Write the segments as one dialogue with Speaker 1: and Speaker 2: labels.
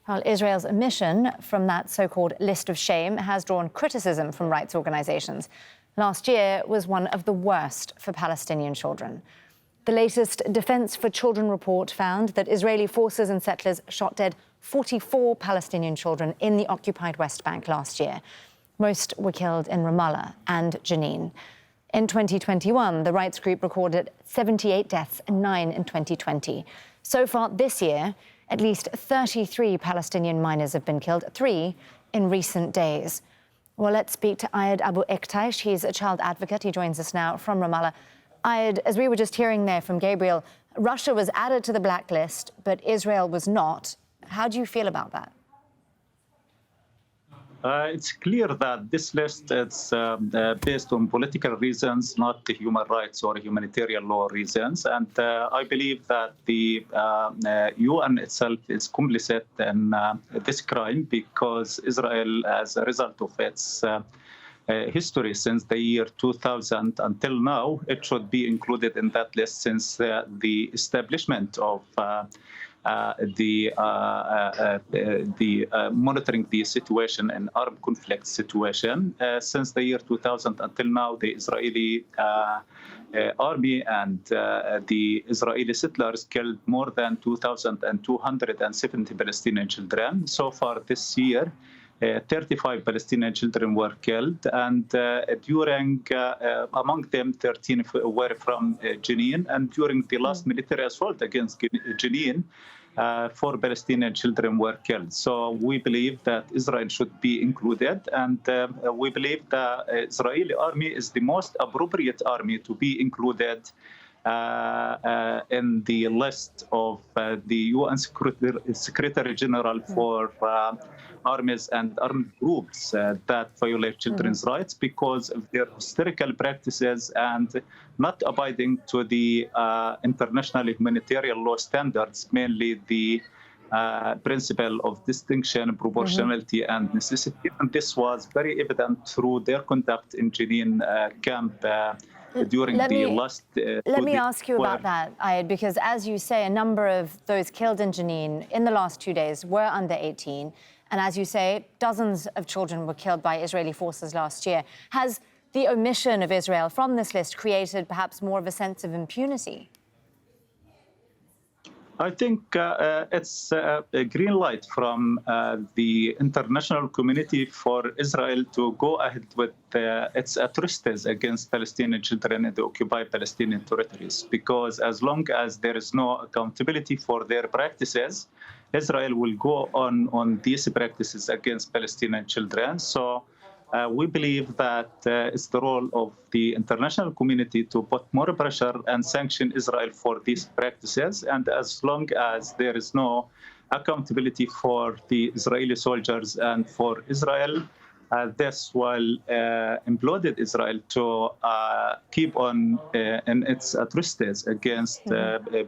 Speaker 1: Well, Israel's omission from that so-called list of shame has drawn criticism from rights organizations. Last year was one of the worst for Palestinian children. The latest Defense for Children report found that Israeli forces and settlers shot dead 44 Palestinian children in the occupied West Bank last year. Most were killed in Ramallah and Jenin. In 2021, the rights group recorded 78 deaths and 9 in 2020. So far this year, at least 33 Palestinian minors have been killed, 3 in recent days. Well, let's speak to Abu Eqtaish. He's a child advocate. He joins us now from Ramallah. As we were just hearing there from Gabriel, Russia was added to the blacklist, but Israel was not. How do you feel about that?
Speaker 2: It's clear that this list is based on political reasons, not the human rights or humanitarian law reasons. And I believe that the UN itself is complicit in this crime because Israel, as a result of its history since the year 2000 until now, it should be included in that list since the establishment of monitoring the situation in armed conflict situation. Since the year 2000 until now, the Israeli army and the Israeli settlers killed more than 2,270 Palestinian children. So far this year, 35 Palestinian children were killed, and among them 13 were from Jenin. And during the last military assault against Jenin, 4 Palestinian children were killed. So we believe that Israel should be included, and we believe the Israeli army is the most appropriate army to be included in the list of the UN Secretary General for armies and armed groups that violate children's rights because of their historical practices and not abiding to the international humanitarian law standards, mainly the principle of distinction, proportionality, and necessity. And this was very evident through their conduct in Jenin camp during the last...
Speaker 1: Let me ask you about that, Ayed, because as you say, a number of those killed in Jenin in the last 2 days were under 18. And as you say, dozens of children were killed by Israeli forces last year. Has the omission of Israel from this list created perhaps more of a sense of impunity?
Speaker 2: I think it's a green light from the international community for Israel to go ahead with its atrocities against Palestinian children in the occupied Palestinian territories. Because as long as there is no accountability for their practices, Israel will go on these practices against Palestinian children. So we believe that it's the role of the international community to put more pressure and sanction Israel for these practices. And as long as there is no accountability for the Israeli soldiers and for Israel, this will implode Israel to keep on in its atrocities against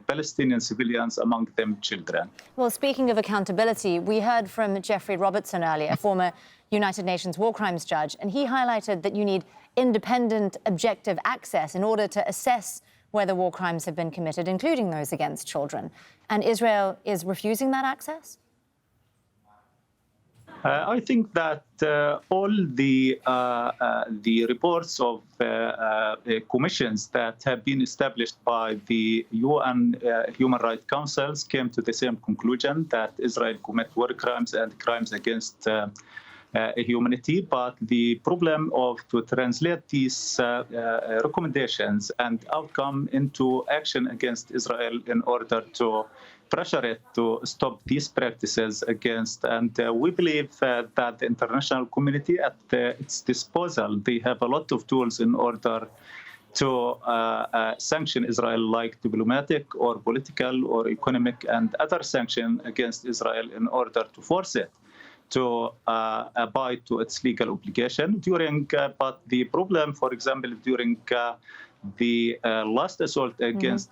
Speaker 2: Palestinian civilians, among them children.
Speaker 1: Well, speaking of accountability, we heard from Jeffrey Robertson earlier, former United Nations war crimes judge, and he highlighted that you need independent, objective access in order to assess whether war crimes have been committed, including those against children. And Israel is refusing that access?
Speaker 2: I think that all the reports of commissions that have been established by the UN Human Rights Councils came to the same conclusion that Israel commit war crimes and crimes against humanity. But the problem to translate these recommendations and outcome into action against Israel in order to pressure it to stop these practices against. And we believe that the international community at its disposal, they have a lot of tools in order to sanction Israel, like diplomatic or political or economic and other sanctions against Israel in order to force it to abide to its legal obligation. But the problem, for example, during the last assault against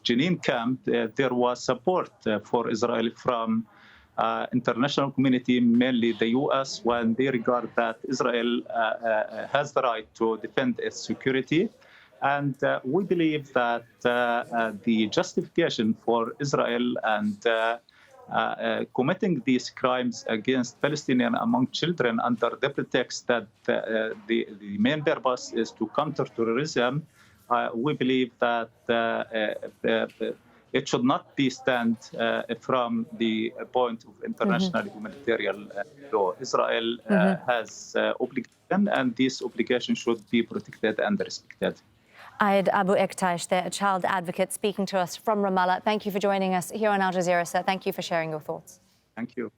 Speaker 2: Jenin camp, there was support for Israel from international community, mainly the U.S., when they regard that Israel has the right to defend its security And we believe that the justification for Israel and committing these crimes against Palestinians among children under the pretext that the main purpose is to counter terrorism, we believe that it should not be stand from the point of international humanitarian law. Israel has obligation, and this obligation should be protected and respected.
Speaker 1: Abu Eqtaish, the child advocate, speaking to us from Ramallah. Thank you for joining us here on Al Jazeera, sir. Thank you for sharing your thoughts.
Speaker 2: Thank you.